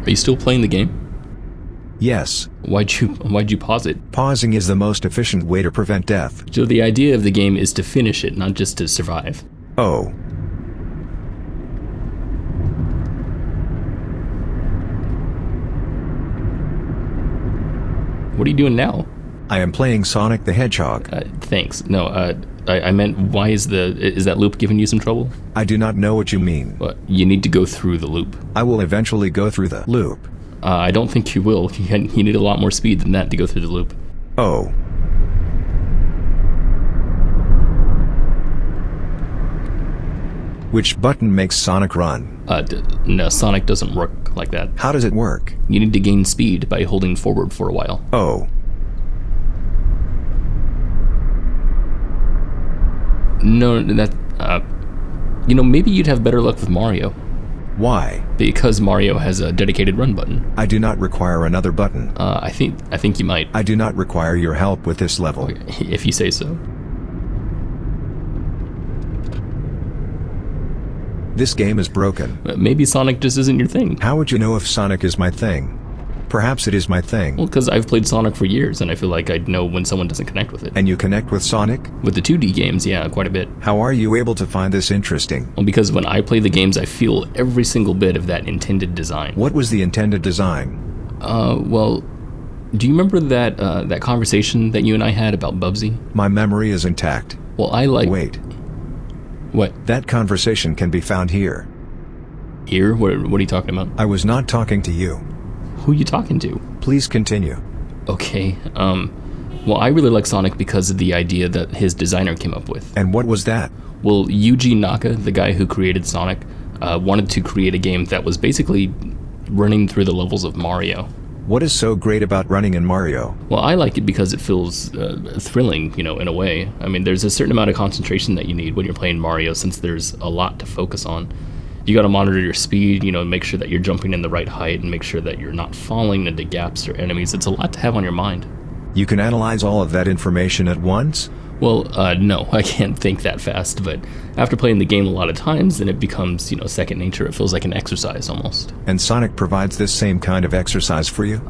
Are you still playing the game? Yes. Why'd you pause it? Pausing is the most efficient way to prevent death. So the idea of the game is to finish it, not just to survive. Oh. What are you doing now? I am playing Sonic the Hedgehog. Thanks. No, I meant, why is that loop giving you some trouble? I do not know what you mean. You need to go through the loop. I will eventually go through the loop. I don't think you will. You need a lot more speed than that to go through the loop. Oh. Which button makes Sonic run? No, Sonic doesn't work like that. How does it work? You need to gain speed by holding forward for a while. Oh. No, maybe you'd have better luck with Mario. Why? Because Mario has a dedicated run button. I do not require another button. I think you might. I do not require your help with this level. Okay, if you say so. This game is broken. Maybe Sonic just isn't your thing. How would you know if Sonic is my thing? Perhaps it is my thing. Well, because I've played Sonic for years, and I feel like I'd know when someone doesn't connect with it. And you connect with Sonic? With the 2D games, yeah, quite a bit. How are you able to find this interesting? Well, because when I play the games, I feel every single bit of that intended design. What was the intended design? Well, do you remember that conversation that you and I had about Bubsy? My memory is intact. Well, I like... Wait. What? That conversation can be found here. Here? What are you talking about? I was not talking to you. Who are you talking to? Please continue. Okay, well, I really like Sonic because of the idea that his designer came up with. And what was that? Well, Yuji Naka, the guy who created Sonic, wanted to create a game that was basically running through the levels of Mario. What is so great about running in Mario? Well, I like it because it feels thrilling, in a way. I mean, there's a certain amount of concentration that you need when you're playing Mario, since there's a lot to focus on. You got to monitor your speed, make sure that you're jumping in the right height and make sure that you're not falling into gaps or enemies. It's a lot to have on your mind. You can analyze all of that information at once? Well, no, I can't think that fast, but after playing the game a lot of times, then it becomes, second nature. It feels like an exercise almost. And Sonic provides this same kind of exercise for you?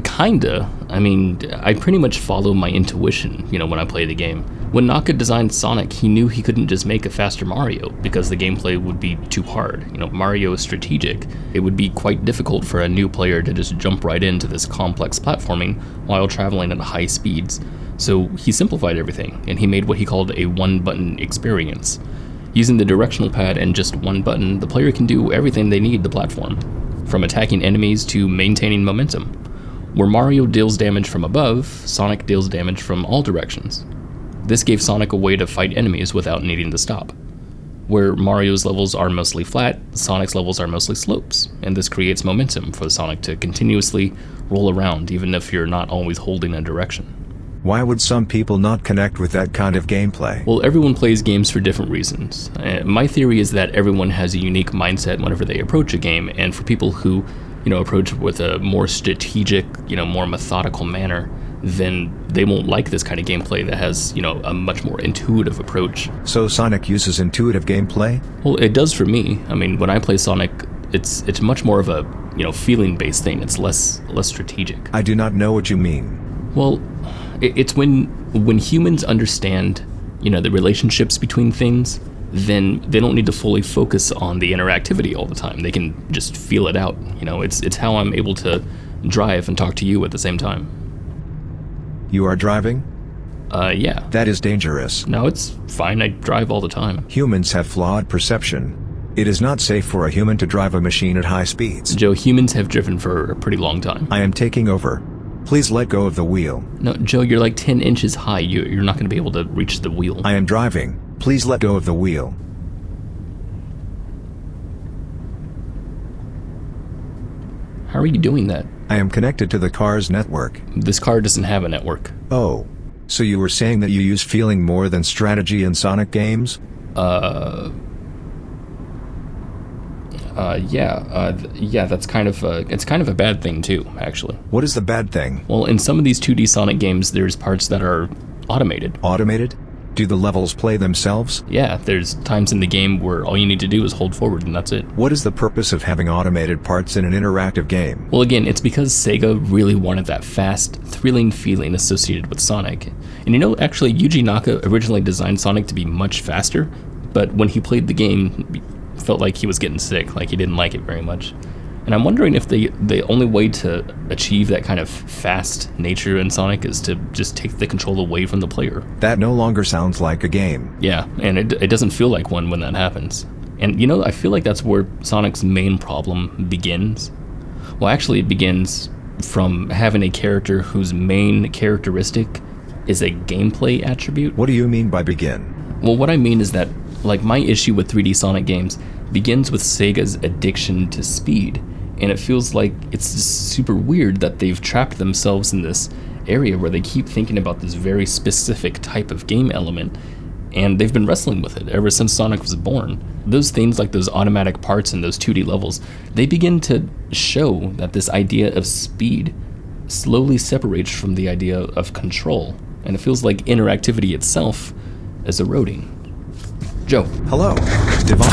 Kinda. I mean, I pretty much follow my intuition, when I play the game. When Naka designed Sonic, he knew he couldn't just make a faster Mario, because the gameplay would be too hard. Mario is strategic. It would be quite difficult for a new player to just jump right into this complex platforming while traveling at high speeds. So he simplified everything, and he made what he called a one-button experience. Using the directional pad and just one button, the player can do everything they need to platform, from attacking enemies to maintaining momentum. Where Mario deals damage from above, Sonic deals damage from all directions. This gave Sonic a way to fight enemies without needing to stop. Where Mario's levels are mostly flat, Sonic's levels are mostly slopes, and this creates momentum for Sonic to continuously roll around even if you're not always holding a direction. Why would some people not connect with that kind of gameplay? Well, everyone plays games for different reasons. My theory is that everyone has a unique mindset whenever they approach a game, and for people who, approach with a more strategic, more methodical manner, then they won't like this kind of gameplay that has, a much more intuitive approach. So Sonic uses intuitive gameplay? Well, it does for me. I mean, when I play Sonic, it's much more of a, feeling-based thing. It's less strategic. I do not know what you mean. Well, it's when humans understand, the relationships between things, then they don't need to fully focus on the interactivity all the time. They can just feel it out. It's how I'm able to drive and talk to you at the same time. You are driving? Yeah. That is dangerous. No, it's fine. I drive all the time. Humans have flawed perception. It is not safe for a human to drive a machine at high speeds. Joe, humans have driven for a pretty long time. I am taking over. Please let go of the wheel. No, Joe, you're like 10 inches high. You're not going to be able to reach the wheel. I am driving. Please let go of the wheel. How are you doing that? I am connected to the car's network. This car doesn't have a network. Oh. So you were saying that you use feeling more than strategy in Sonic games? Yeah, that's kind of a bad thing too, actually. What is the bad thing? Well, in some of these 2D Sonic games, there's parts that are automated. Automated? Do the levels play themselves? Yeah, there's times in the game where all you need to do is hold forward and that's it. What is the purpose of having automated parts in an interactive game? Well, again, it's because Sega really wanted that fast, thrilling feeling associated with Sonic. And actually, Yuji Naka originally designed Sonic to be much faster, but when he played the game, he felt like he was getting sick, like he didn't like it very much. And I'm wondering if the only way to achieve that kind of fast nature in Sonic is to just take the control away from the player. That no longer sounds like a game. Yeah, and it doesn't feel like one when that happens. And I feel like that's where Sonic's main problem begins. Well, actually, it begins from having a character whose main characteristic is a gameplay attribute. What do you mean by begin? Well, what I mean is that, like, my issue with 3D Sonic games begins with Sega's addiction to speed. And it feels like it's super weird that they've trapped themselves in this area where they keep thinking about this very specific type of game element, and they've been wrestling with it ever since Sonic was born. Those things like those automatic parts in those 2D levels, they begin to show that this idea of speed slowly separates from the idea of control, and it feels like interactivity itself is eroding. Joe. Hello, Devon.